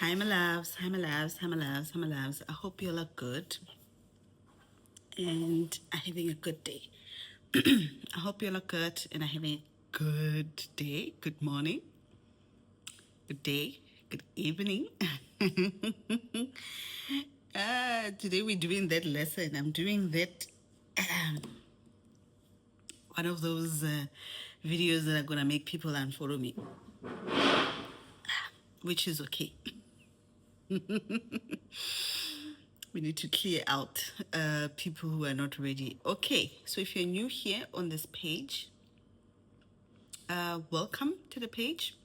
Hi, my loves. Hi, my loves. Hi, my loves. Hi, my loves. I hope you all are good and are having a good day. I hope you all are good and are having a good day, good morning, good day, good evening. Today we're doing that lesson. I'm doing that one of those videos that are gonna make people unfollow me, which is okay. We need to clear out people who are not ready. Okay, so if you're new here on this page, welcome to the page.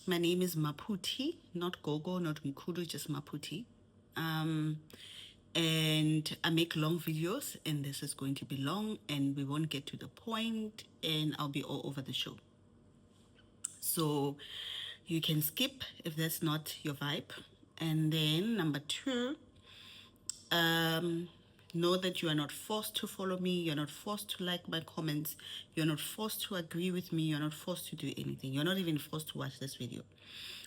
My name is Maputi, not Gogo, not Mkudu, just Maputi. And I make long videos, and this is going to be long, and we won't get to the point, and I'll be all over the show. So you can skip if that's not your vibe. And then number two, know that you are not forced to follow me. You're not forced to like my comments. You're not forced to agree with me. You're not forced to do anything. You're not even forced to watch this video.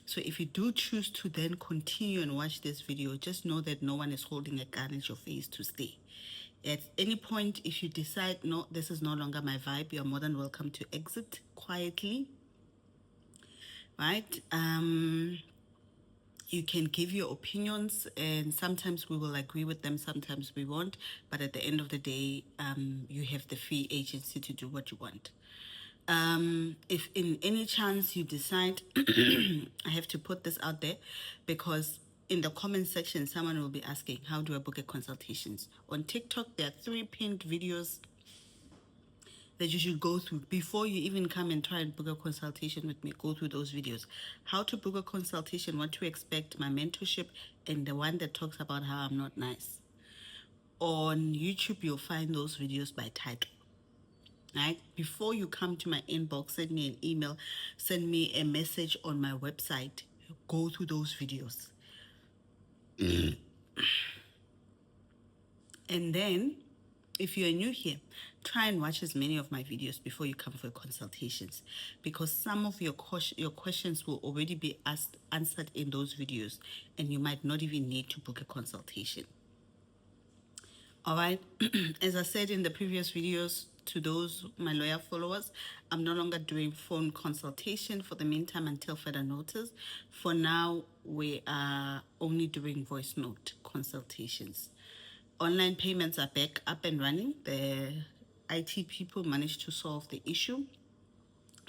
So if you do choose to then continue and watch this video, just know that no one is holding a gun at your face to stay. At any point, if you decide, no, this is no longer my vibe, you're more than welcome to exit quietly, right? You can give your opinions, and sometimes we will agree with them, sometimes we won't. But at the end of the day, you have the free agency to do what you want. If in any chance you decide, I have to put this out there because in the comment section, someone will be asking, how do I book a consultations? On TikTok, there are 3 pinned videos that you should go through before you even come and try and book a consultation with me. Go through those videos. How to book a consultation, what to expect, my mentorship, and the one that talks about how I'm not nice. On YouTube, you'll find those videos by title. Right? Before you come to my inbox, send me an email, send me a message on my website. Go through those videos. And then, if you're new here, try and watch as many of my videos before you come for consultations, because some of your questions will already be answered in those videos, and you might not even need to book a consultation. All right. As I said in the previous videos, to those my lawyer followers, I'm no longer doing phone consultation for the meantime until further notice. For now, we are only doing voice note consultations. Online payments are back up and running. The IT people managed to solve the issue.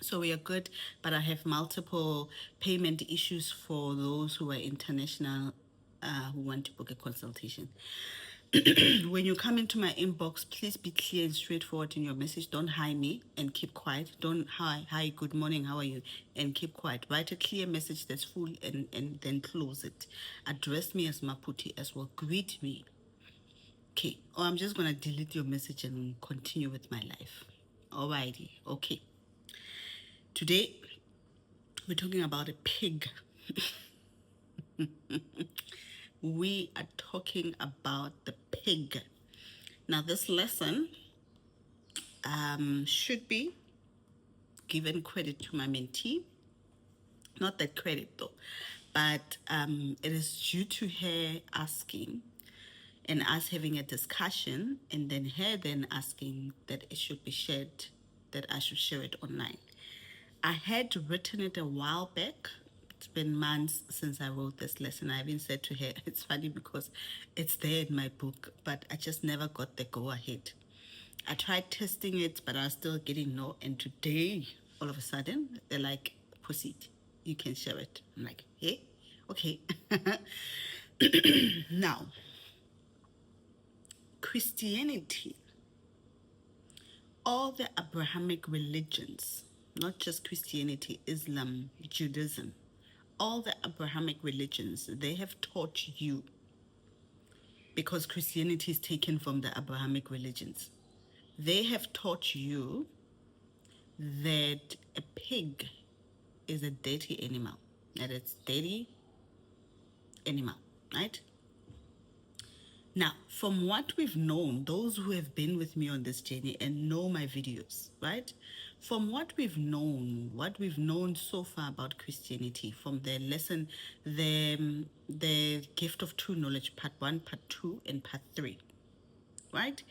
So we are good, but I have multiple payment issues for those who are international who want to book a consultation. When you come into my inbox, please be clear and straightforward in your message. Don't hi me and keep quiet. Don't hi, good morning, how are you, and keep quiet. Write a clear message that's full and then close it. Address me as Maputi as well. Greet me. Okay, or I'm just going to delete your message and continue with my life. Alrighty, okay. Today, we're talking about a pig. We are talking about the pig. Now, this lesson should be given credit to my mentee. Not that credit though, but it is due to her asking and us having a discussion, and then her then asking that it should be shared, that I should share it online. I had written it a while back. It's been months since I wrote this lesson. I even said to her, it's funny because it's there in my book, but I just never got the go ahead. I tried testing it, but I was still getting no. And today, all of a sudden, they're like, proceed. You can share it. I'm like, hey, okay. Now, Christianity, all the Abrahamic religions, not just Christianity, Islam, Judaism, all the Abrahamic religions, they have taught you, because Christianity is taken from the Abrahamic religions, they have taught you that a pig is a dirty animal, that it's dirty animal, right? Now, from what we've known, those who have been with me on this journey and know my videos, right? From what we've known so far about Christianity, from the lesson, the gift of true knowledge, part 1, part 2, and part 3, right?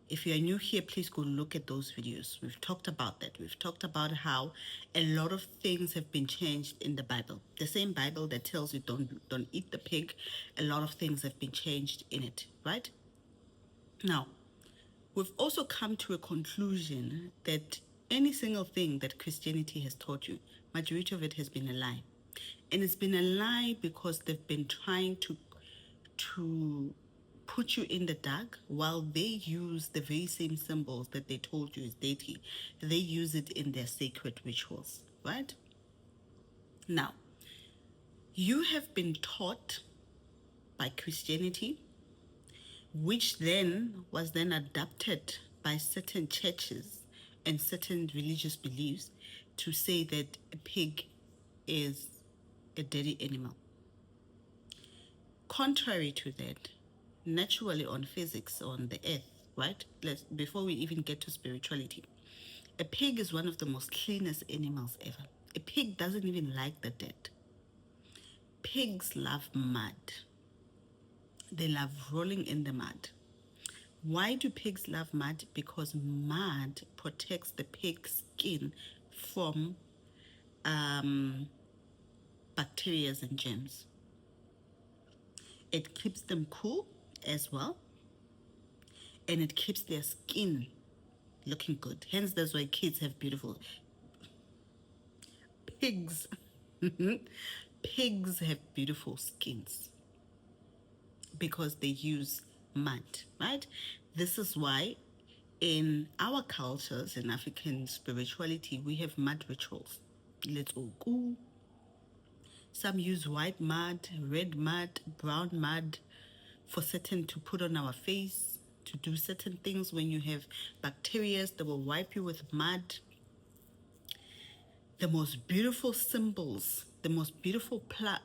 If you're new here, please go look at those videos. We've talked about that. We've talked about how a lot of things have been changed in the Bible. The same Bible that tells you don't eat the pig, a lot of things have been changed in it, right? Now, we've also come to a conclusion that any single thing that Christianity has taught you, majority of it has been a lie. And it's been a lie because they've been trying to put you in the dark while they use the very same symbols that they told you is deity. They use it in their sacred rituals, right? Now, you have been taught by Christianity, which then was then adapted by certain churches and certain religious beliefs to say that a pig is a dirty animal. Contrary to that, naturally on physics, on the earth, right? Before we even get to spirituality, a pig is one of the most cleanest animals ever. A pig doesn't even like the dirt. Pigs love mud. They love rolling in the mud. Why do pigs love mud? Because mud protects the pig's skin from bacteria and germs. It keeps them cool as well, and it keeps their skin looking good. Hence, that's why kids have beautiful pigs. Pigs have beautiful skins because they use mud, right? This is why in our cultures, in African spirituality, we have mud rituals. Let's all go. Some use white mud, red mud, brown mud for certain to put on our face, to do certain things. When you have bacteria, they will wipe you with mud. The most beautiful symbols, the most beautiful plant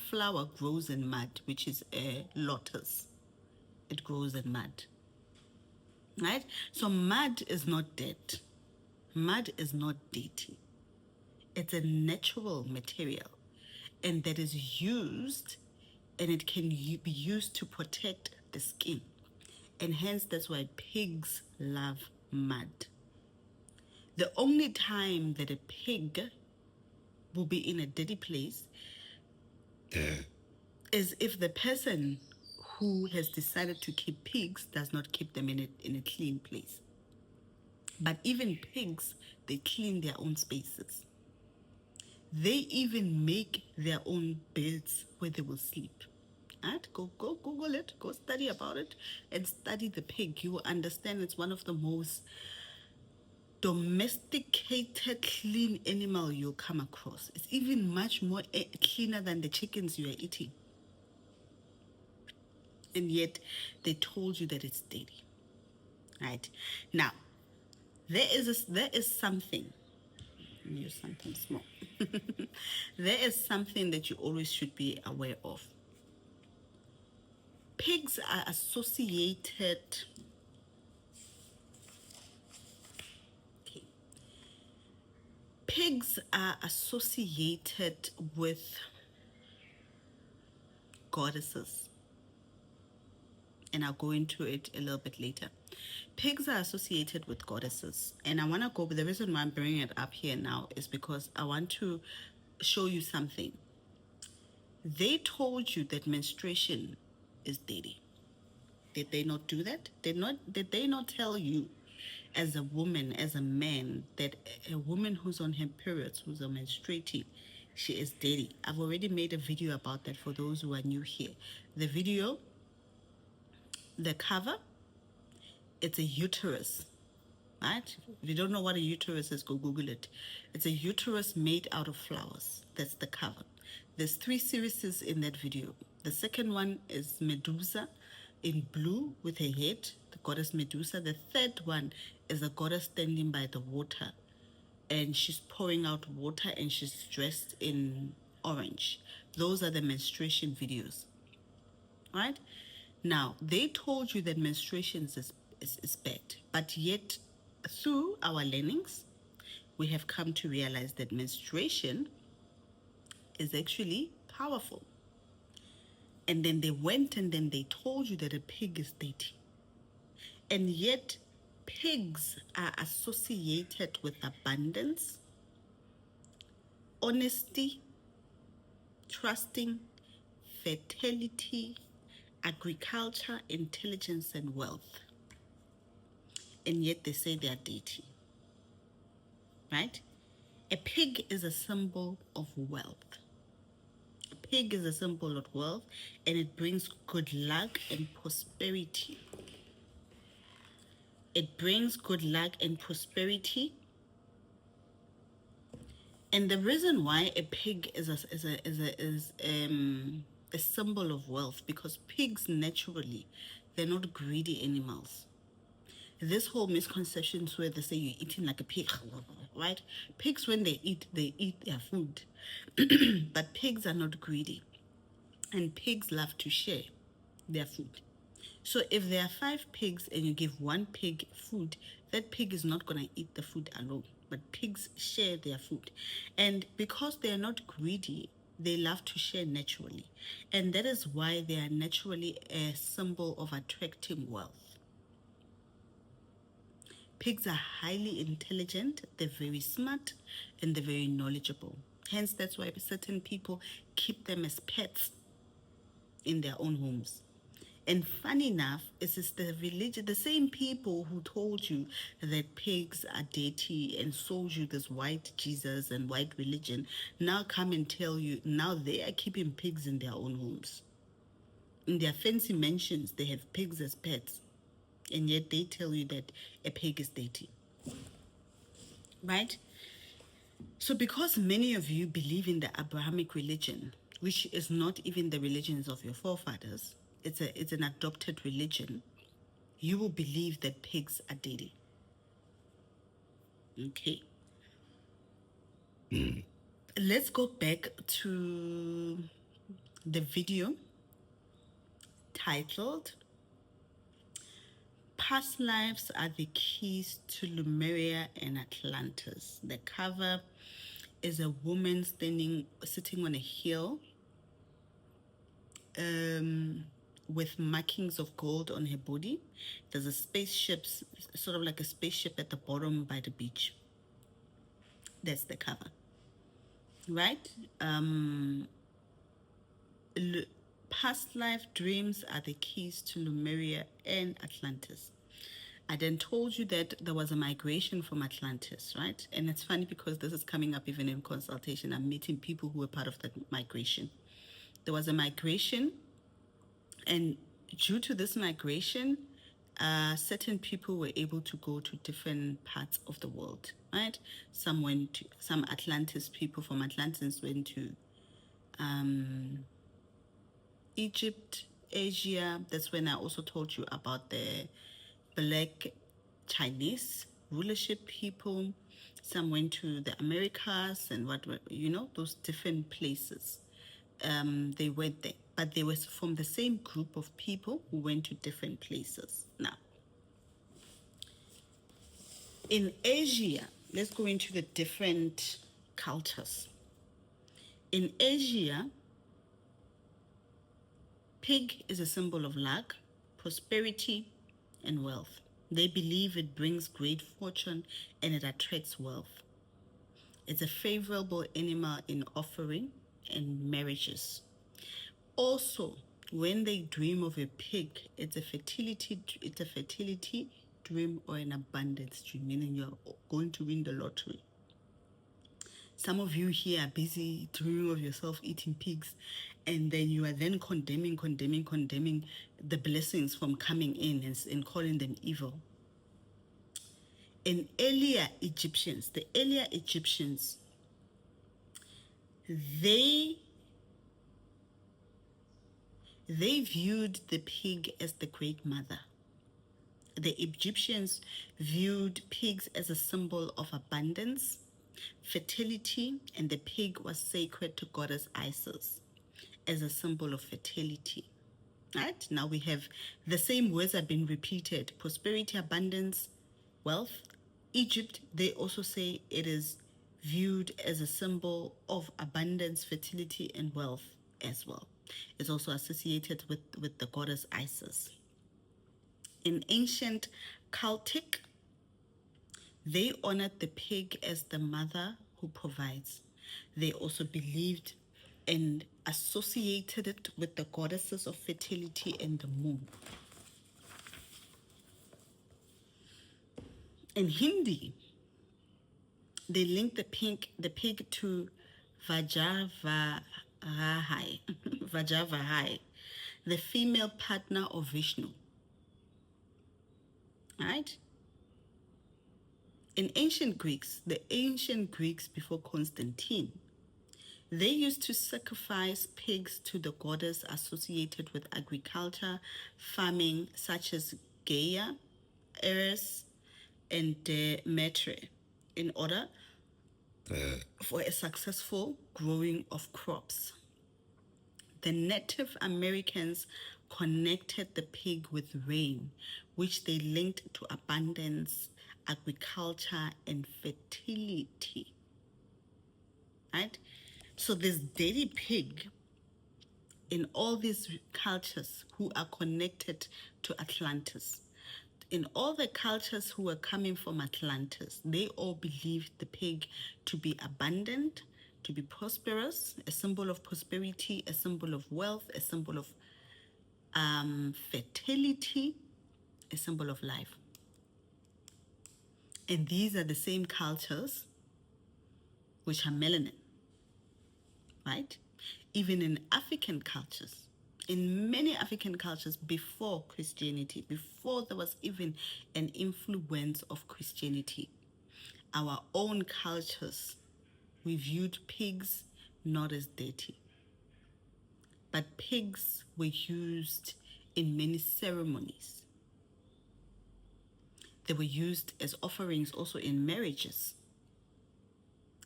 flower grows in mud, which is a lotus. It grows in mud, right? So mud is not dead. Mud is not dirty. It's a natural material, and that is used, and it can be used to protect the skin. And hence, that's why pigs love mud. The only time that a pig will be in a dirty place is if the person who has decided to keep pigs does not keep them in a clean place. But even pigs, they clean their own spaces. They even make their own beds where they will sleep. Right? Go Google it, go study about it, and study the pig. You will understand it's one of the most domesticated, clean animal you'll come across. It's even much more cleaner than the chickens you are eating. And yet, they told you that it's dirty. Right? Now, there is something. Use something small. There is something that you always should be aware of. Pigs are associated. Okay. Pigs are associated with goddesses, and I'll go into it a little bit later. Pigs are associated with goddesses, and I want to go. The reason why I'm bringing it up here now is because I want to show you something. They told you that menstruation is dirty. Did they not do that? Did they not tell you, as a woman, as a man, that a woman who's on her periods, who's menstruating, she is dirty? I've already made a video about that for those who are new here. The video, the cover, it's a uterus, right? If you don't know what a uterus is, go Google it. It's a uterus made out of flowers. That's the cover. There's 3 series in that video. The second one is Medusa in blue with her head, the goddess Medusa. The third one is a goddess standing by the water, and she's pouring out water, and she's dressed in orange. Those are the menstruation videos, right? Now, they told you that menstruation is bad, but yet Through our learnings, we have come to realize that menstruation is actually powerful. And then they went and then they told you that a pig is dirty. And yet, pigs are associated with abundance, honesty, trusting, fertility, agriculture, intelligence, and wealth. And yet they say they are dirty, right? A pig is a symbol of wealth. A pig is a symbol of wealth, and it brings good luck and prosperity. It brings good luck and prosperity. And the reason why a pig is a symbol of wealth, because pigs naturally, they're not greedy animals. This whole misconceptions where they say you're eating like a pig, right? Pigs, when they eat their food. But pigs are not greedy. And pigs love to share their food. So if there are 5 pigs and you give one pig food, that pig is not going to eat the food alone. But pigs share their food. And because they are not greedy, they love to share naturally. And that is why they are naturally a symbol of attracting wealth. Pigs are highly intelligent, they're very smart, and they're very knowledgeable. Hence, that's why certain people keep them as pets in their own homes. And funny enough, it's the religion, the same people who told you that pigs are dirty and sold you this white Jesus and white religion, now come and tell you now they are keeping pigs in their own homes. In their fancy mansions, they have pigs as pets, and yet they tell you that a pig is dirty. Right? So, because many of you believe in the Abrahamic religion, which is not even the religions of your forefathers, it's an adopted religion, you will believe that pigs are dirty. Okay. Let's go back to the video titled Past Lives Are the Keys to Lemuria and Atlantis. The cover is a woman sitting on a hill with markings of gold on her body. There's a spaceship, sort of like a spaceship at the bottom by the beach. That's the cover, right? Past life dreams are the keys to Lemuria and Atlantis. I then told you that there was a migration from Atlantis, right? And it's funny because this is coming up even in consultation. I'm meeting people who were part of that migration. There was a migration, and due to this migration, certain people were able to go to different parts of the world, right? Some Atlantis people from Atlantis went to Egypt, Asia. That's when I also told you about the Black Chinese rulership people. Some went to the Americas and those different places. They went there, but they were from the same group of people who went to different places. Now, in Asia, let's go into the different cultures. In Asia, pig is a symbol of luck, prosperity, and wealth. They believe it brings great fortune and it attracts wealth. It's a favorable animal in offering and marriages. Also, when they dream of a pig, it's a fertility dream or an abundance dream, meaning you're going to win the lottery. Some of you here are busy dreaming of yourself eating pigs, and then you are then condemning the blessings from coming in and calling them evil. In the earlier Egyptians, they viewed the pig as the great mother. The Egyptians viewed pigs as a symbol of abundance, fertility, and the pig was sacred to goddess Isis as a symbol of fertility. Right? Now we have the same words have been repeated: prosperity, abundance, wealth. Egypt, they also say it is viewed as a symbol of abundance, fertility, and wealth as well. It's also associated with the goddess Isis. In ancient Celtic, they honored the pig as the mother who provides. They also believed and associated it with the goddesses of fertility and the moon. In Hindi, they linked the pig to Vajravahai, Vajravahai, the female partner of Vishnu. Right? In the ancient Greeks before Constantine, they used to sacrifice pigs to the goddess associated with agriculture, farming, such as Gaia, Eris, and Demeter, in order for a successful growing of crops. The Native Americans connected the pig with rain, which they linked to abundance, agriculture, and fertility. Right? So this deity pig in all these cultures who are connected to Atlantis, in all the cultures who were coming from Atlantis, they all believed the pig to be abundant, to be prosperous, a symbol of prosperity, a symbol of wealth, a symbol of fertility, a symbol of life. And these are the same cultures which are melanin, right? Even in African cultures, in many African cultures before Christianity, before there was even an influence of Christianity, our own cultures, we viewed pigs not as deity, but pigs were used in many ceremonies. They were used as offerings also in marriages.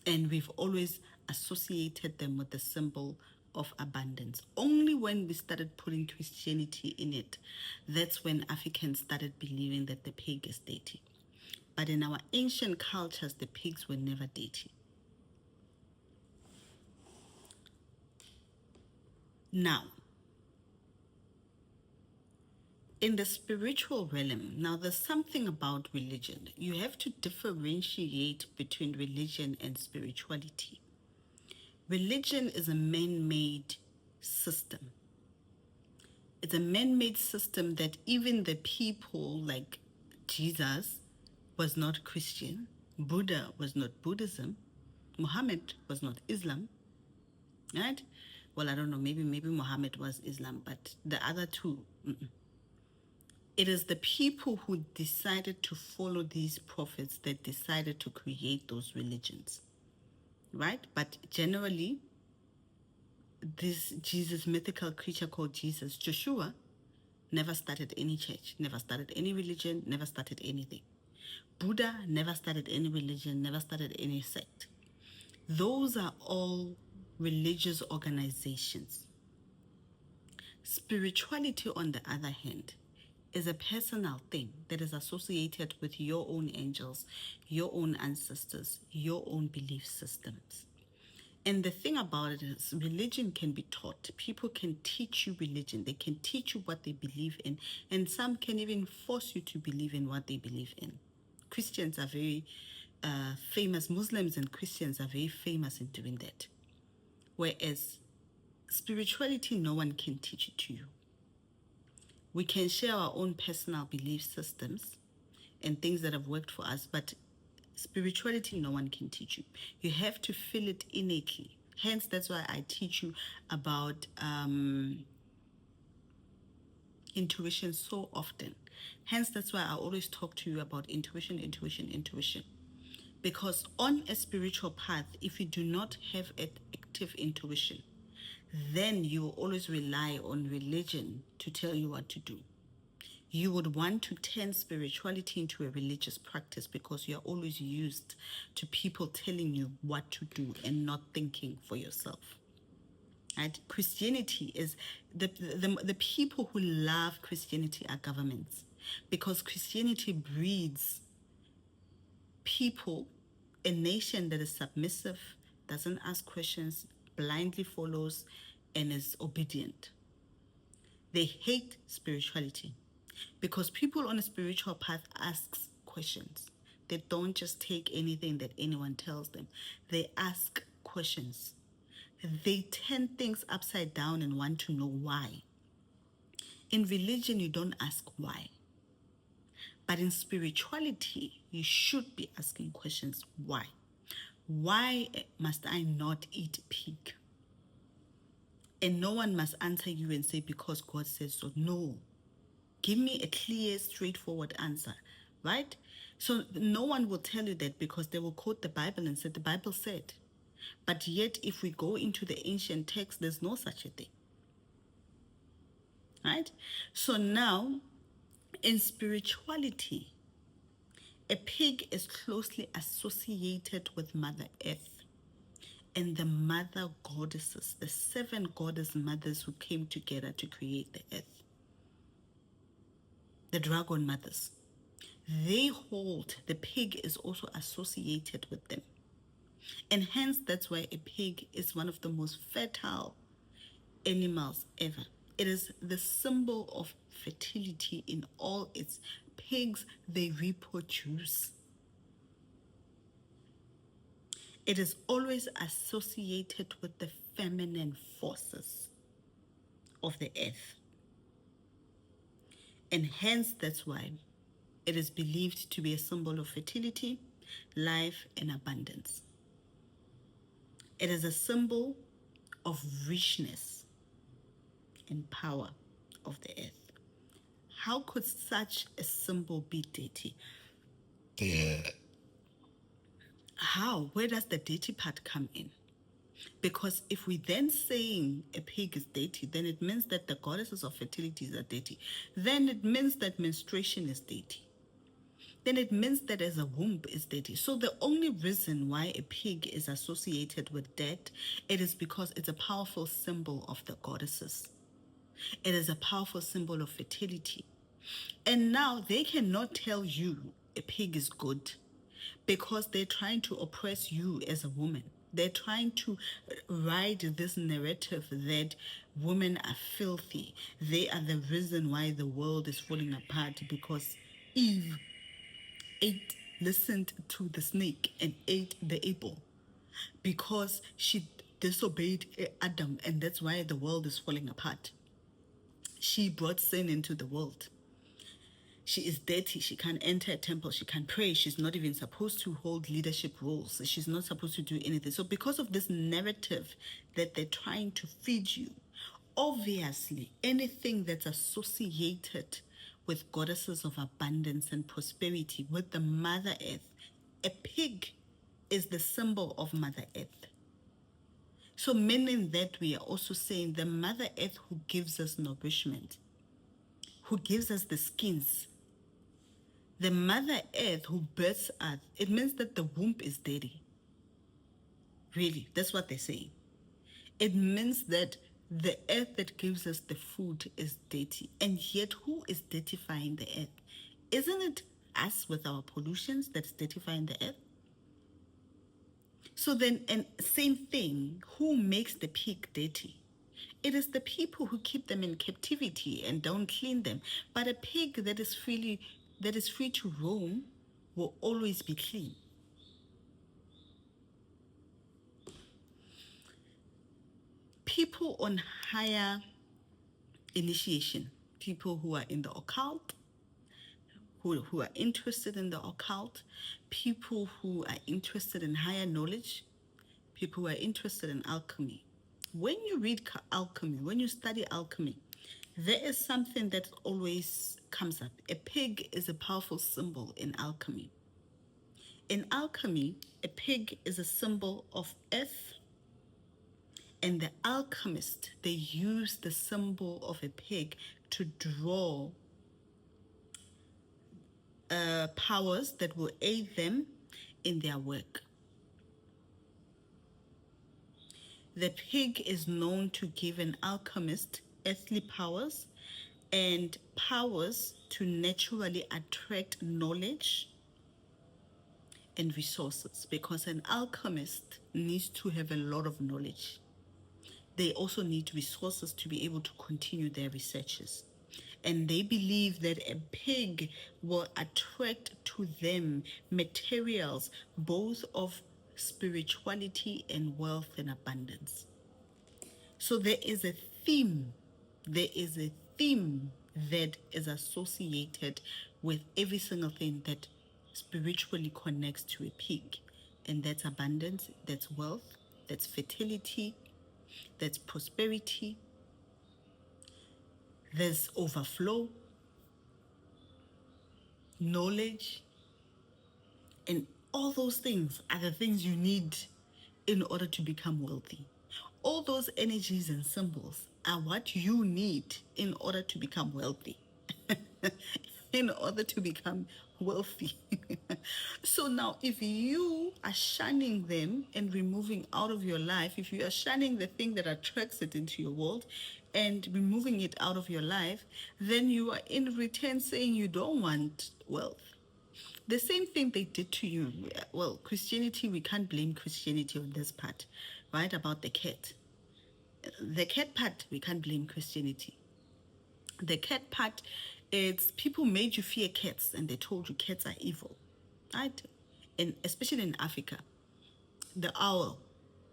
And we've always associated them with the symbol of abundance. Only when we started putting Christianity in it, that's when Africans started believing that the pig is deity. But in our ancient cultures, the pigs were never deity. Now, in the spiritual realm, now there's something about religion. You have to differentiate between religion and spirituality. Religion is a man-made system. It's a man-made system that even the people like Jesus was not Christian, Buddha was not Buddhism, Muhammad was not Islam, right? Well, I don't know, maybe Muhammad was Islam, but the other two, It is the people who decided to follow these prophets that decided to create those religions, right? But generally, this Jesus mythical creature called Jesus, Joshua, never started any church, never started any religion, never started anything. Buddha never started any religion, never started any sect. Those are all religious organizations. Spirituality, on the other hand, is a personal thing that is associated with your own angels, your own ancestors, your own belief systems. And the thing about it is, religion can be taught. People can teach you religion. They can teach you what they believe in. And some can even force you to believe in what they believe in. Christians are very famous. Muslims and Christians are very famous in doing that. Whereas spirituality, no one can teach it to you. We can share our own personal belief systems and things that have worked for us, but spirituality, no one can teach you. You have to feel it innately. Hence, that's why I teach you about intuition so often. Hence, that's why I always talk to you about intuition. Because on a spiritual path, if you do not have an active intuition, then you will always rely on religion to tell you what to do. You would want to turn spirituality into a religious practice because you're always used to people telling you what to do and not thinking for yourself. Right? Christianity is the people who love Christianity are governments, because Christianity breeds People, a nation that is submissive, doesn't ask questions, blindly follows, and is obedient. They hate spirituality because people on a spiritual path asks questions. They don't just take anything that anyone tells them. They ask questions. They turn things upside down and want to know why. In religion, you don't ask why. But in spirituality, you should be asking questions. Why? Why must I not eat pig? And no one must answer you and say, because God says so. No. Give me a clear, straightforward answer, right? So no one will tell you that because they will quote the Bible and say, the Bible said. But yet, if we go into the ancient text, there's no such a thing, right? So now, in spirituality, a pig is closely associated with Mother Earth and the mother goddesses, the 7 goddess mothers who came together to create the earth, the dragon mothers. They hold, the pig is also associated with them. And hence, that's why a pig is one of the most fertile animals ever. It is the symbol of fertility in all its pigs, they reproduce. It is always associated with the feminine forces of the earth. And hence, that's why it is believed to be a symbol of fertility, life, and abundance. It is a symbol of richness and power of the earth. How could such a symbol be dirty? How? Where does the dirty part come in? Because if we then saying a pig is dirty, then it means that the goddesses of fertility are dirty. Then it means that menstruation is dirty. Then it means that as a womb is dirty. So the only reason why a pig is associated with dirt, it is because it's a powerful symbol of the goddesses. It is a powerful symbol of fertility. And now they cannot tell you a pig is good because they're trying to oppress you as a woman. They're trying to ride this narrative that women are filthy. They are the reason why the world is falling apart because Eve listened to the snake and ate the apple because she disobeyed Adam, and that's why the world is falling apart. She brought sin into the world. She is dirty. She can't enter a temple. She can't pray. She's not even supposed to hold leadership roles. She's not supposed to do anything. So because of this narrative that they're trying to feed you, obviously anything that's associated with goddesses of abundance and prosperity, with the Mother Earth, a pig is the symbol of Mother Earth. So meaning that we are also saying the Mother Earth who gives us nourishment, who gives us the skins, the Mother Earth who births us, it means that the womb is dirty. Really, that's what they're saying. It means that the earth that gives us the food is dirty. And yet, who is dirtifying the earth? Isn't it us with our pollutions that's dirtifying the earth? So then, and same thing, who makes the pig dirty? It is the people who keep them in captivity and don't clean them. But a pig that is free to roam will always be clean. People on higher initiation, people who are in the occult, who are interested in the occult, people who are interested in higher knowledge, people who are interested in alchemy. When you read alchemy, when you study alchemy, there is something that always comes up. A pig is a powerful symbol in alchemy. In alchemy, a pig is a symbol of earth, and the alchemist, they use the symbol of a pig to draw powers that will aid them in their work. The pig is known to give an alchemist earthly powers and powers to naturally attract knowledge and resources, because an alchemist needs to have a lot of knowledge. They also need resources to be able to continue their researches. And they believe that a pig will attract to them materials both of spirituality and wealth and abundance. So there is a theme. There is a theme that is associated with every single thing that spiritually connects to a pig. And that's abundance, that's wealth, that's fertility, that's prosperity, there's overflow, knowledge, and all those things are the things you need in order to become wealthy. All those energies and symbols are what you need in order to become wealthy. In order to become wealthy. So now, if you are shunning them and removing out of your life, if you are shunning the thing that attracts it into your world and removing it out of your life, then you are in return saying you don't want wealth. The same thing they did to you. Well, Christianity, we can't blame Christianity on this part, right? About the cat. The cat part, we can't blame Christianity. The cat part, it's people made you fear cats and they told you cats are evil, right? And especially in Africa, the owl,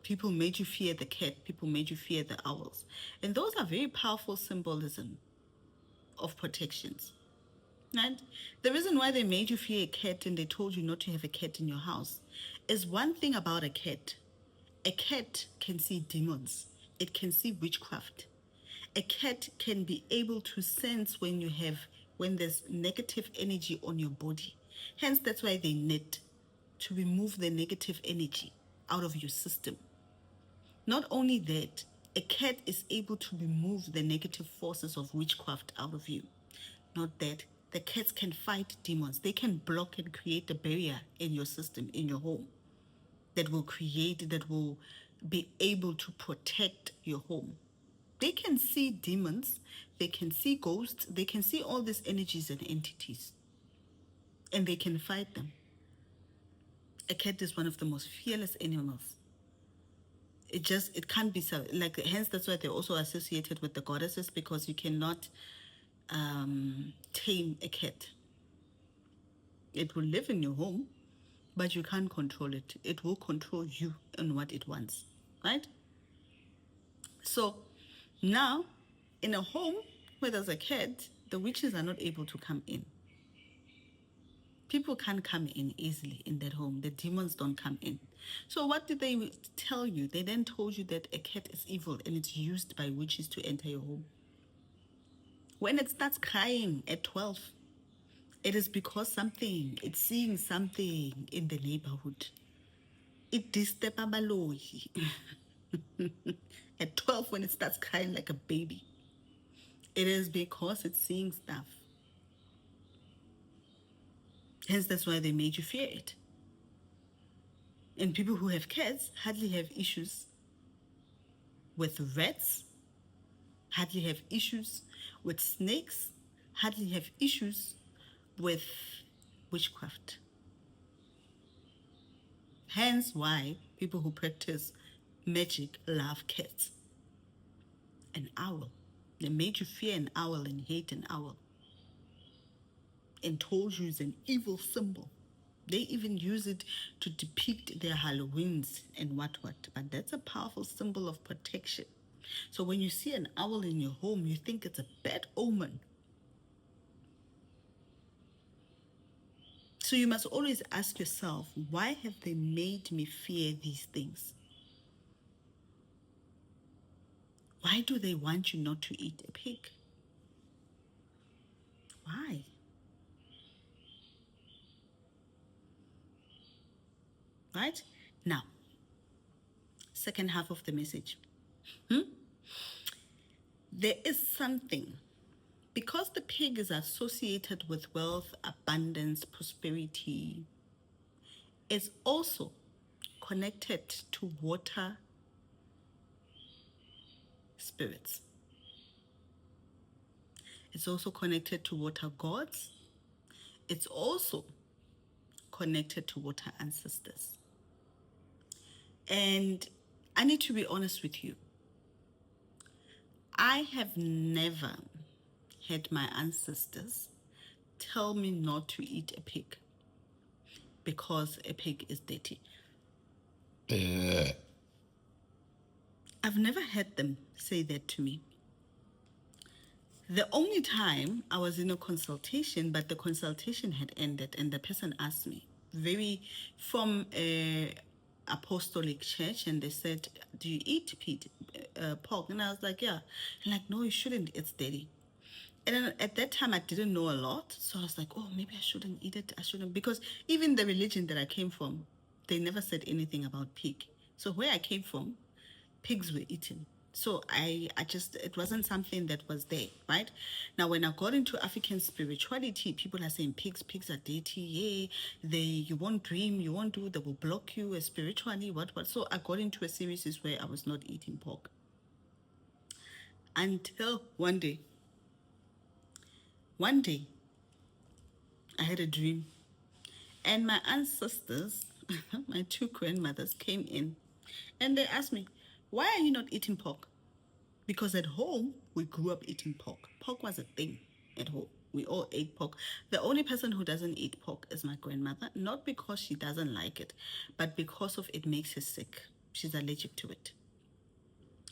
people made you fear the cat, people made you fear the owls. And those are very powerful symbolism of protections, right? The reason why they made you fear a cat and they told you not to have a cat in your house is one thing about a cat. A cat can see demons. It can see witchcraft. A cat can be able to sense when there's negative energy on your body. Hence, that's why they knit to remove the negative energy out of your system. Not only that, a cat is able to remove the negative forces of witchcraft out of you. Not that, the cats can fight demons. They can block and create a barrier in your system, in your home, that will be able to protect your home. They can see demons, they can see ghosts, they can see all these energies and entities, and they can fight them. A cat is one of the most fearless animals. It can't be so, like, hence that's why they're also associated with the goddesses, because you cannot tame a cat. It will live in your home, but you can't control it. It will control you and what it wants, right? So now, in a home where there's a cat, the witches are not able to come in. People can't come in easily in that home. The demons don't come in. So what did they tell you? They then told you that a cat is evil and it's used by witches to enter your home. When it starts crying at 12, it is because it's seeing something in the neighborhood. It disturbs Abaloi. At 12, when it starts crying like a baby, it is because it's seeing stuff. Hence, that's why they made you fear it. And people who have cats hardly have issues with rats, hardly have issues with snakes, hardly have issues with witchcraft. Hence why people who practice magic love cats. An owl. They made you fear an owl and hate an owl, and told you it's an evil symbol. They even use it to depict their Halloweens and what. But that's a powerful symbol of protection. So when you see an owl in your home, you think it's a bad omen. So you must always ask yourself, why have they made me fear these things? Why do they want you not to eat a pig? Why? Right? Now, second half of the message. There is something, because the pig is associated with wealth, abundance, prosperity, it's also connected to water spirits. It's also connected to water gods. It's also connected to water ancestors. And I need to be honest with you. I have never had my ancestors tell me not to eat a pig because a pig is dirty. I've never had them say that to me. The only time I was in a consultation, but the consultation had ended, and the person asked me, from a apostolic church, and they said, "Do you eat pork?" And I was like, "Yeah." And like, "No, you shouldn't. It's dirty." And then at that time, I didn't know a lot, so I was like, "Oh, maybe I shouldn't eat it. I shouldn't," because even the religion that I came from, they never said anything about pig. So where I came from, pigs were eaten. So I just, it wasn't something that was there, right? Now, when I got into African spirituality, people are saying pigs are dirty. Yeah, you won't dream, you won't do, they will block you spiritually, what. So I got into a series where I was not eating pork until one day, I had a dream, and my ancestors, my two grandmothers, came in, and they asked me, "Why are you not eating pork?" Because at home, we grew up eating pork. Pork was a thing at home. We all ate pork. The only person who doesn't eat pork is my grandmother, not because she doesn't like it, but because of it makes her sick. She's allergic to it,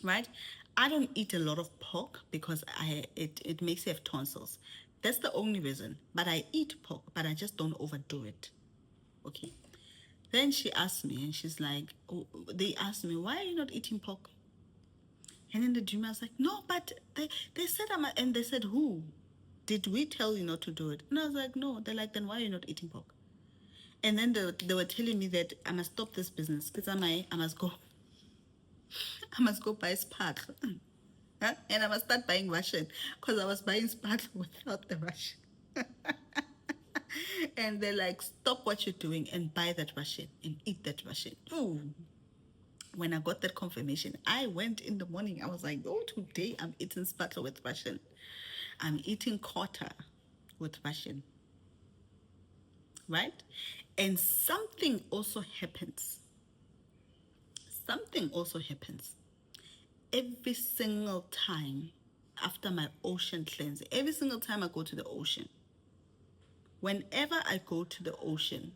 right? I don't eat a lot of pork because it makes me have tonsils. That's the only reason. But I eat pork, but I just don't overdo it. Okay. Then she asked me, and she's like, oh, they asked me, "Why are you not eating pork?" And in the dream, I was like, "No, but they said and they said, "Who? Did we tell you not to do it?" And I was like, "No." They're like, "Then why are you not eating pork?" And then they were telling me that I must stop this business because I must go, I must go buy sparkle. Huh? And I must start buying Russian because I was buying sparkle without the Russian. And they're like, "Stop what you're doing and buy that Russian and eat that Russian." Ooh. When I got that confirmation, I went in the morning. I was like, "Oh, today I'm eating sparkle with Russian. I'm eating quarter with Russian." Right? And something also happens. Something also happens. Every single time after my ocean cleanse, every single time I go to the ocean, whenever I go to the ocean,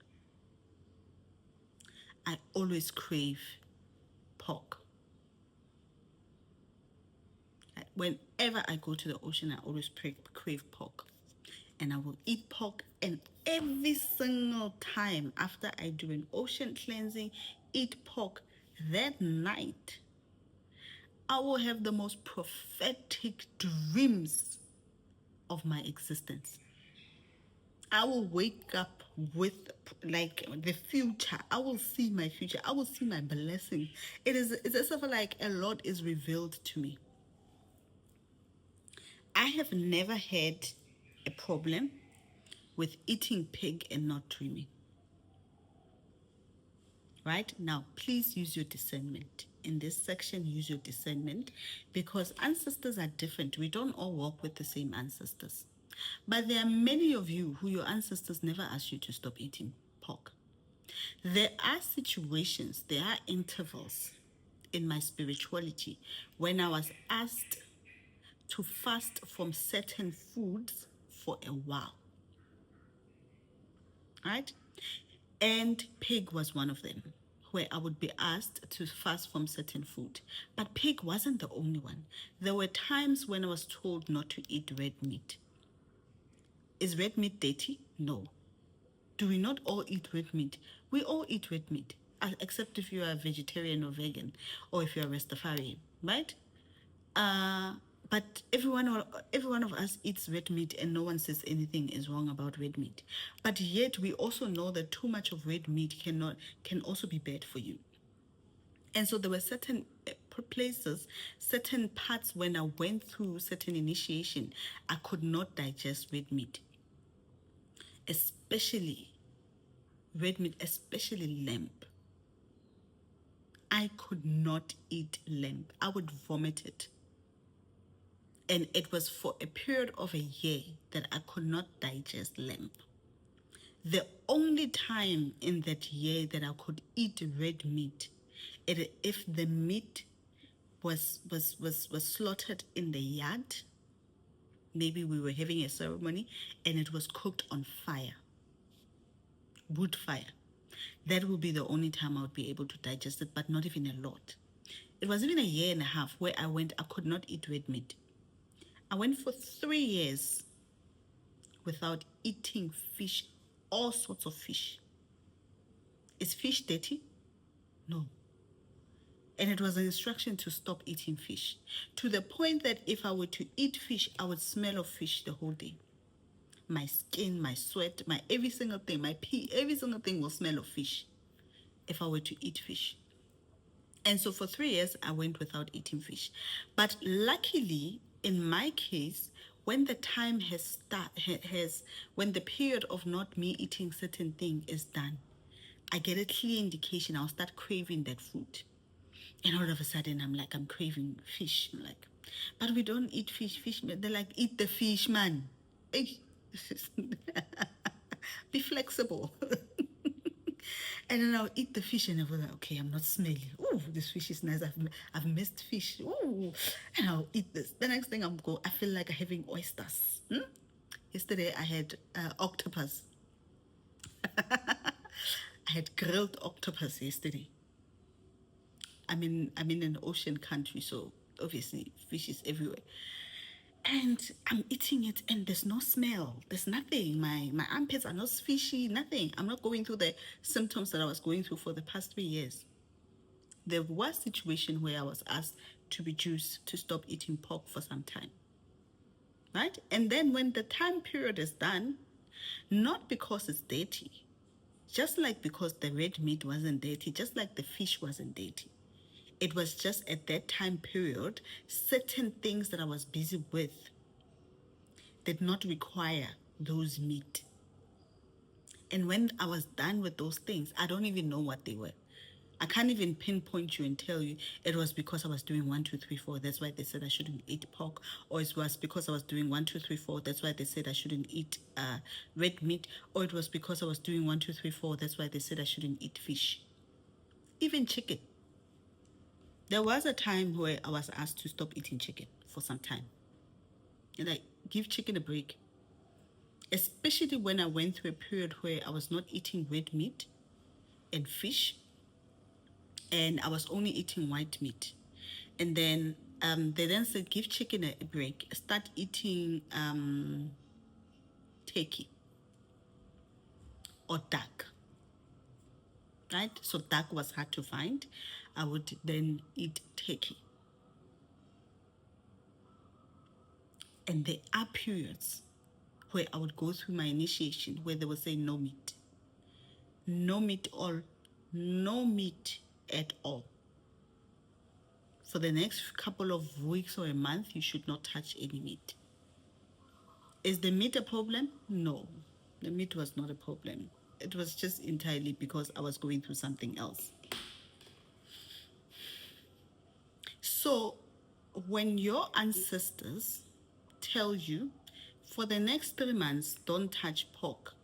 I always crave pork. Whenever I go to the ocean, I always crave pork. And I will eat pork. And every single time after I do an ocean cleansing, eat pork, that night, I will have the most prophetic dreams of my existence. I will wake up with like the future. I will see my future. I will see my blessing. It's as if like a lot is revealed to me. I have never had a problem with eating pig and not dreaming. Right? Now, please use your discernment. In this section, use your discernment because ancestors are different. We don't all walk with the same ancestors. But there are many of you who your ancestors never asked you to stop eating pork. There are situations, there are intervals in my spirituality when I was asked to fast from certain foods for a while. Right? And pig was one of them, where I would be asked to fast from certain food. But pig wasn't the only one. There were times when I was told not to eat red meat. Is red meat dirty? No. Do we not all eat red meat? We all eat red meat, except if you are a vegetarian or vegan, or if you're a Rastafarian, right? Uh, but every one of us eats red meat, and no one says anything is wrong about red meat. But yet, we also know that too much of red meat can also be bad for you. And so there were certain places, certain parts when I went through certain initiation, I could not digest red meat, especially red meat, especially lamb. I could not eat lamb. I would vomit it. And it was for a period of a year that I could not digest lamb. The only time in that year that I could eat red meat, if the meat was slaughtered in the yard, maybe we were having a ceremony and it was cooked on fire, wood fire. That would be the only time I would be able to digest it, but not even a lot. It was even a year and a half where I could not eat red meat. I went for 3 years without eating fish, all sorts of fish. Is fish dirty? No. And it was an instruction to stop eating fish, to the point that if I were to eat fish, I would smell of fish the whole day. My skin, my sweat, my every single thing, my pee, every single thing will smell of fish if I were to eat fish. And so for 3 years, I went without eating fish. But luckily, in my case, when the time when the period of not me eating certain thing is done, I get a clear indication. I'll start craving that food. And all of a sudden, I'm craving fish. I'm like, but we don't eat fish. They're like, eat the fish, man. Be flexible. And then I'll eat the fish and I'll be like, okay, I'm not smelly. Ooh, this fish is nice. I've missed fish. Ooh, and I'll eat this. The next thing I feel like having oysters. Yesterday I had octopus. I had grilled octopus yesterday. I'm in an ocean country, so obviously fish is everywhere. And I'm eating it and there's no smell. There's nothing. My armpits are not fishy, nothing. I'm not going through the symptoms that I was going through for the past 3 years. There was a situation where I was asked to reduce, to stop eating pork for some time. Right? And then when the time period is done, not because it's dirty, just like because the red meat wasn't dirty, just like the fish wasn't dirty. It was just at that time period, certain things that I was busy with did not require those meat. And when I was done with those things, I don't even know what they were. I can't even pinpoint you and tell you it was because I was doing 1, 2, 3, 4. That's why they said I shouldn't eat pork. Or it was because I was doing 1, 2, 3, 4. That's why they said I shouldn't eat red meat. Or it was because I was doing 1, 2, 3, 4. That's why they said I shouldn't eat fish. Even chicken. There was a time where I was asked to stop eating chicken for some time. And I give chicken a break. Especially when I went through a period where I was not eating red meat and fish, and I was only eating white meat. And then they then said, give chicken a break. Start eating turkey or duck. Right? So duck was hard to find. I would then eat turkey. And there are periods where I would go through my initiation where they would say no meat. No meat or no meat at all. For the next couple of weeks or a month, you should not touch any meat. Is the meat a problem? No, the meat was not a problem. It was just entirely because I was going through something else. So when your ancestors tell you for the next 3 months, don't touch pork,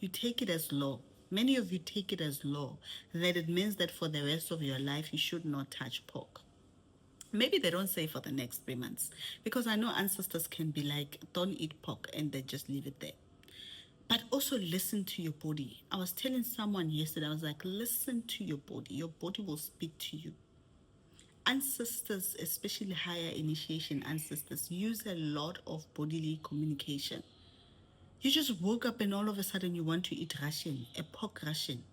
you take it as law. Many of you take it as law that it means that for the rest of your life, you should not touch pork. Maybe they don't say for the next 3 months, because I know ancestors can be like, don't eat pork, and they just leave it there. But also listen to your body. I was telling someone yesterday, I was like, listen to your body. Your body will speak to you. Ancestors, especially higher initiation ancestors, use a lot of bodily communication. You just woke up and all of a sudden you want to eat ration, a pork ration.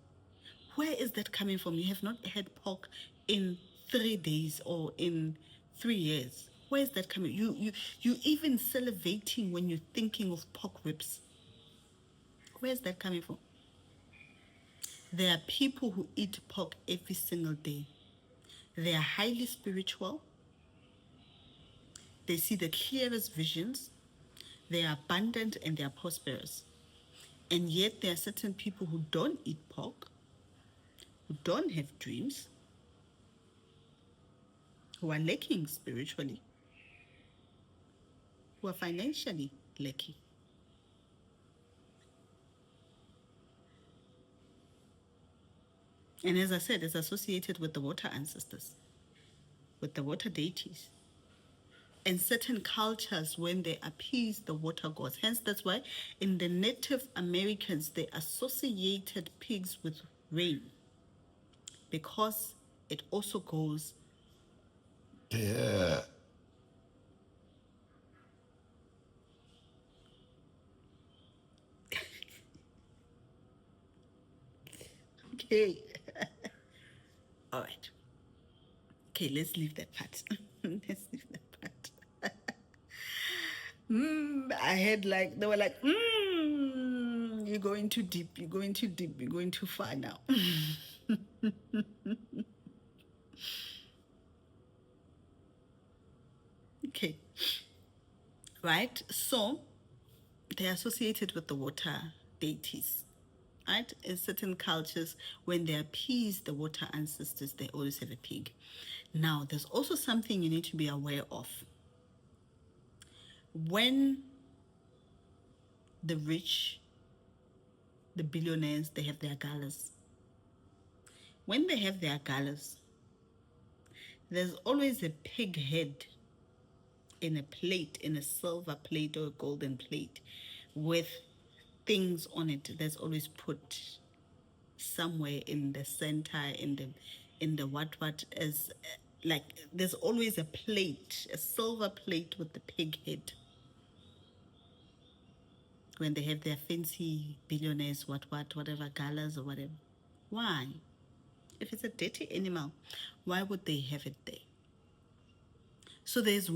Where is that coming from? You have not had pork in 3 days or in 3 years. Where is that coming? You even salivating when you're thinking of pork ribs. Where is that coming from? There are people who eat pork every single day. They are highly spiritual. They see the clearest visions. They are abundant and they are prosperous. And yet there are certain people who don't eat pork, who don't have dreams, who are lacking spiritually, who are financially lacking. And as I said, it's associated with the water ancestors, with the water deities. And certain cultures, when they appease the water gods. Hence, that's why in the Native Americans, they associated pigs with rain, because it also goes. Yeah. Okay. All right. Okay, let's leave that part. Let's leave that part. I had like, they were like, you're going too deep, you're going too deep, you're going too far now. Okay, right? So they're associated with the water deities, right? In certain cultures, when they appease the water ancestors, they always have a pig. Now, there's also something you need to be aware of. When the rich, the billionaires, they have their galas. When they have their galas, there's always a pig head in a plate, in a silver plate or a golden plate, with things on it. That's always put somewhere in the center, in the what as like, there's always a plate, a silver plate with the pig head, when they have their fancy billionaires, whatever galas or whatever. Why? If it's a dirty animal, why would they have it there? So there's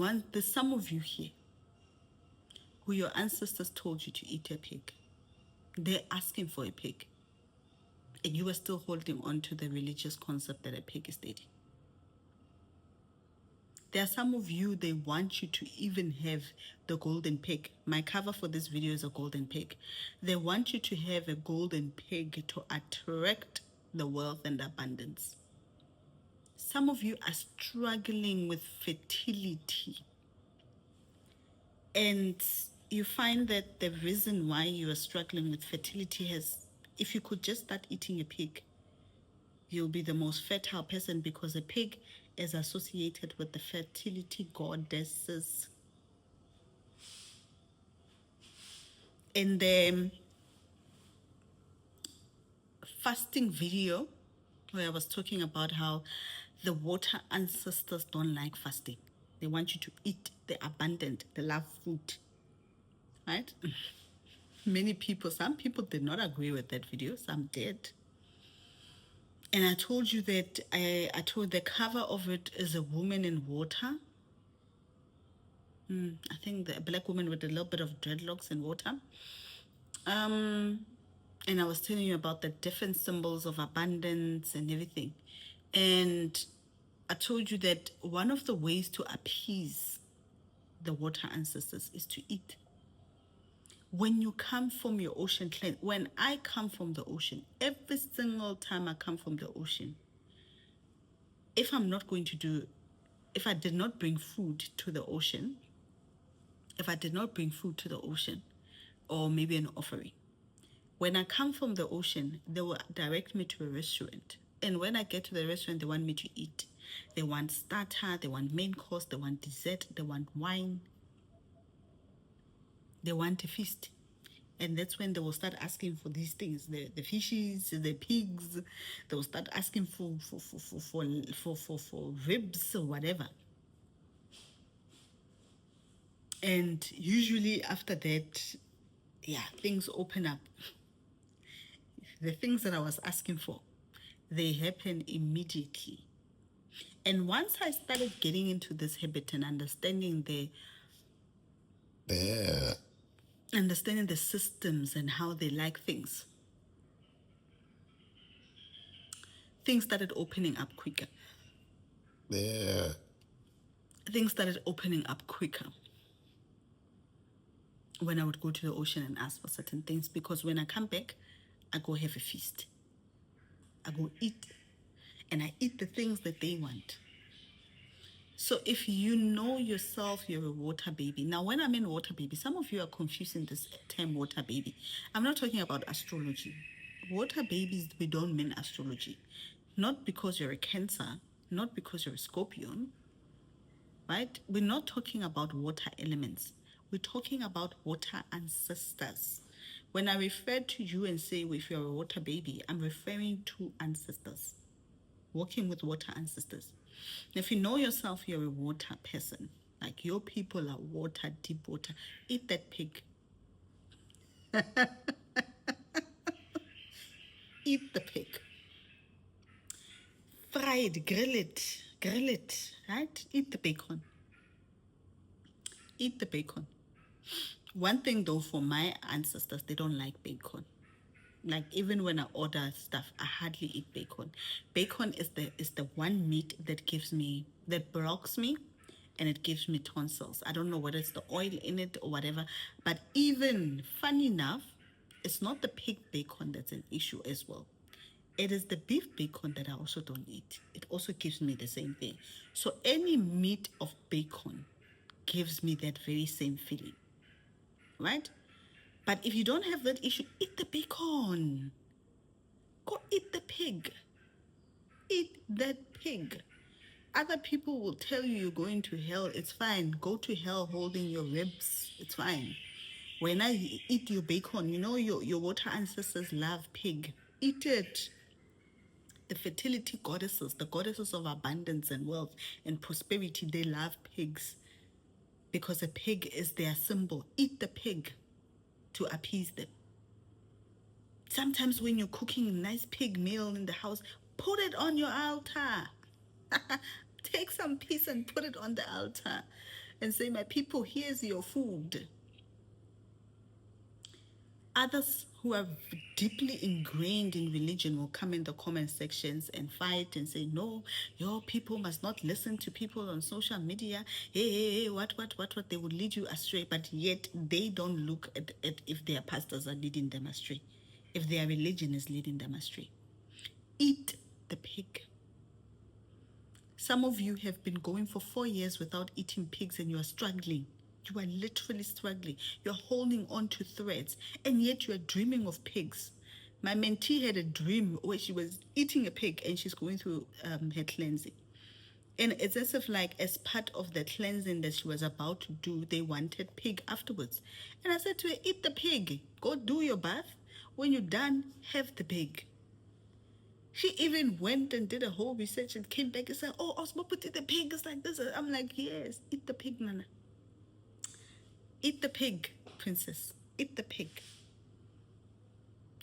some of you here who your ancestors told you to eat a pig. They're asking for a pig. And you are still holding on to the religious concept that a pig is dirty. There are some of you, they want you to even have the golden pig. My cover for this video is a golden pig. They want you to have a golden pig to attract the wealth and abundance. Some of you are struggling with fertility. And you find that the reason why you are struggling with fertility has, if you could just start eating a pig, you'll be the most fertile person, because a pig is associated with the fertility goddesses. In the fasting video, where I was talking about how the water ancestors don't like fasting, they want you to eat the abundant, they love food, right? Many people, some people did not agree with that video, some did. And I told you that I told the cover of it is a woman in water. I think the black woman with a little bit of dreadlocks in water. And I was telling you about the different symbols of abundance and everything. And I told you that one of the ways to appease the water ancestors is to eat. When you come from your ocean cleanse, when I come from the ocean, every single time I come from the ocean, if I'm not going to do, if I did not bring food to the ocean, if I did not bring food to the ocean, or maybe an offering, when I come from the ocean, they will direct me to a restaurant. And when I get to the restaurant, they want me to eat. They want starter, they want main course, they want dessert, they want wine, they want a feast. And that's when they will start asking for these things, the fishes, the pigs. They will start asking for ribs or whatever. And usually after that, yeah, things open up. The things that I was asking for, they happen immediately. And once I started getting into this habit and understanding Yeah. the systems and how they like things started opening up quicker. Yeah. Things started opening up quicker when I would go to the ocean and ask for certain things, because when I come back, I go have a feast. I go eat, and I eat the things that they want. So if you know yourself, you're a water baby. Now, when I mean water baby, some of you are confusing this term water baby. I'm not talking about astrology. water babies, we don't mean astrology. Not because you're a Cancer, not because you're a Scorpion, right? We're not talking about water elements. We're talking about water ancestors. When I refer to you and say if you're a water baby, I'm referring to ancestors, working with water ancestors. If you know yourself, you're a water person. Like your people are water, deep water. Eat that pig. Eat the pig. Fry it, grill it, right? Eat the bacon. Eat the bacon. One thing though, for my ancestors, they don't like bacon. Like even when I order stuff, I hardly eat bacon. Bacon is the one meat that gives me that blocks me, and it gives me tonsils. I don't know whether it's the oil in it or whatever. But even funny enough, it's not the pig bacon that's an issue as well. It is the beef bacon that I also don't eat. It also gives me the same thing. So any meat of bacon gives me that very same feeling, right? But if you don't have that issue, eat the bacon. Go eat the pig. Eat that pig. Other people will tell you you're going to hell. It's fine. Go to hell holding your ribs. It's fine. When I eat your bacon, you know your water ancestors love pig. Eat it. The fertility goddesses, the goddesses of abundance and wealth and prosperity, they love pigs because a pig is their symbol. Eat the pig to appease them. Sometimes when you're cooking a nice pig meal in the house, put it on your altar. Take some piece and put it on the altar and say, my people, here's your food. Others who are deeply ingrained in religion will come in the comment sections and fight and say, no, your people must not listen to people on social media. Hey, what. They will lead you astray, but yet they don't look at if their pastors are leading them astray, if their religion is leading them astray. Eat the pig. Some of you have been going for 4 years without eating pigs and you are struggling. You are literally struggling. You're holding on to threads, and yet you are dreaming of pigs. My mentee had a dream where she was eating a pig and she's going through her cleansing. And it's as if, like, as part of the cleansing that she was about to do, they wanted pig afterwards. And I said to her, eat the pig. Go do your bath. When you're done, have the pig. She even went and did a whole research and came back and said, oh, Osmoputi, the pig is like this. I'm like, yes, eat the pig, Nana. Eat the pig, princess. Eat the pig.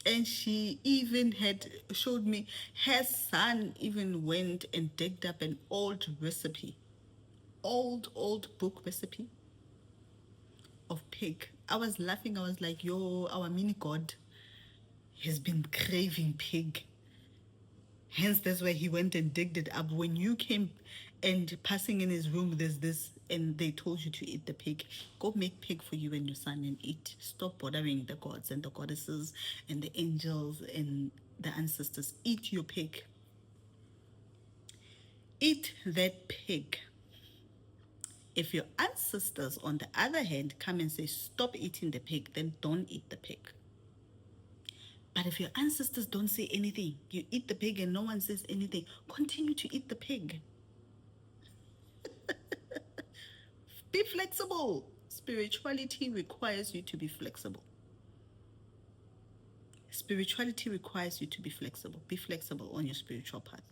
And she even had showed me her son even went and digged up an old recipe, old book recipe of pig. I was laughing. I was like, yo, our mini god has been craving pig. Hence, that's why he went and digged it up. When you came and passing in his room, there's this, and they told you to eat the pig. Go make pig for you and your son and eat. Stop bothering the gods and the goddesses and the angels and the ancestors. Eat your pig. Eat that pig. If your ancestors, on the other hand, come and say, stop eating the pig, then don't eat the pig. But if your ancestors don't say anything, you eat the pig and no one says anything, continue to eat the pig. Be flexible. Spirituality requires you to be flexible. Spirituality requires you to be flexible. Be flexible on your spiritual path.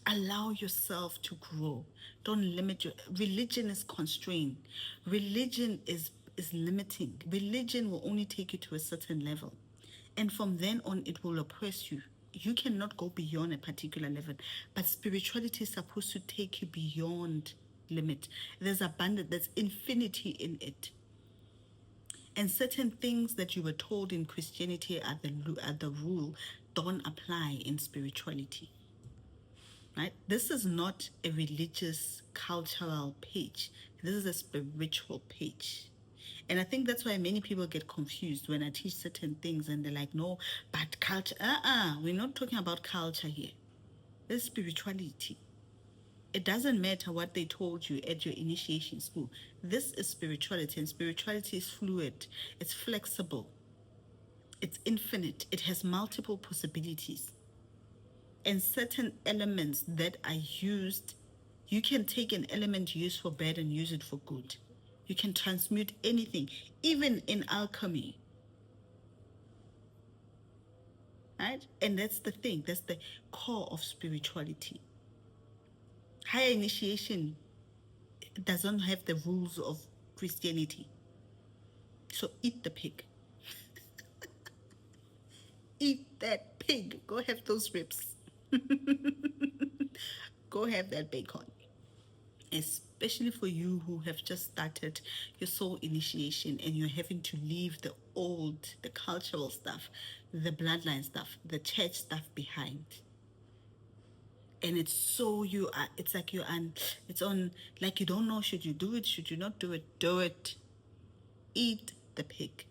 Allow yourself to grow. Don't limit your religion is constrained. Religion is limiting. Religion will only take you to a certain level. And from then on it will oppress you. You cannot go beyond a particular level. But spirituality is supposed to take you beyond limit. There's abundance, there's infinity in it. And certain things that you were told in Christianity are the rule don't apply in spirituality. Right? This is not a religious cultural page. This is a spiritual page. And I think that's why many people get confused when I teach certain things and they're like, no, but culture, we're not talking about culture here. This is spirituality. It doesn't matter what they told you at your initiation school. This is spirituality, and spirituality is fluid. It's flexible. It's infinite. It has multiple possibilities. And certain elements that are used, you can take an element used for bad and use it for good. You can transmute anything, even in alchemy, right? And that's the thing, that's the core of spirituality. Higher initiation doesn't have the rules of Christianity. So eat the pig. Eat that pig. Go have those ribs. Go have that bacon. Especially for you who have just started your soul initiation and you're having to leave the old, the cultural stuff, the bloodline stuff, the church stuff behind. And it's so you are, it's like you're on, it's on, like you don't know, should you do it, should you not do it? Do it. Eat the pig.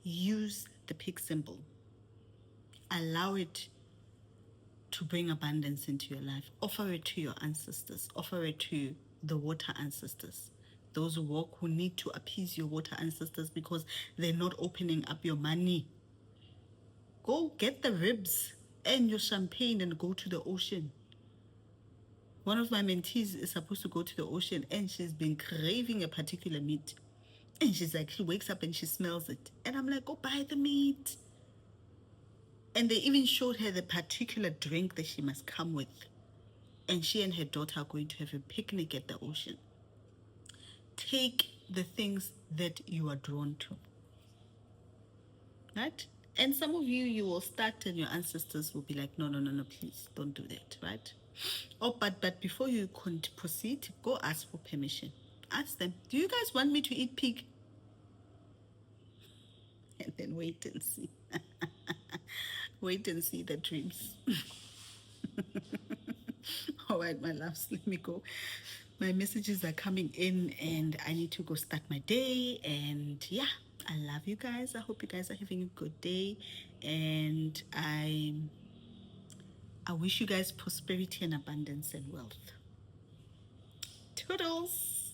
Use the pig symbol. Allow it to bring abundance into your life. Offer it to your ancestors. Offer it to the water ancestors. Those who walk, who need to appease your water ancestors because they're not opening up your money. Go get the ribs and your champagne and go to the ocean. One of my mentees is supposed to go to the ocean and she's been craving a particular meat. And she's like, she wakes up and she smells it. And I'm like, go buy the meat. And they even showed her the particular drink that she must come with. And she and her daughter are going to have a picnic at the ocean. Take the things that you are drawn to. Right? And some of you, you will start and your ancestors will be like, no, no, no, no, please don't do that, right? Oh, but before you proceed, go ask for permission. Ask them, do you guys want me to eat pig? And then wait and see. Wait and see the dreams. All right, my loves, let me go. My messages are coming in and I need to go start my day. And yeah, I love you guys. I hope you guys are having a good day. And I wish you guys prosperity and abundance and wealth. Toodles.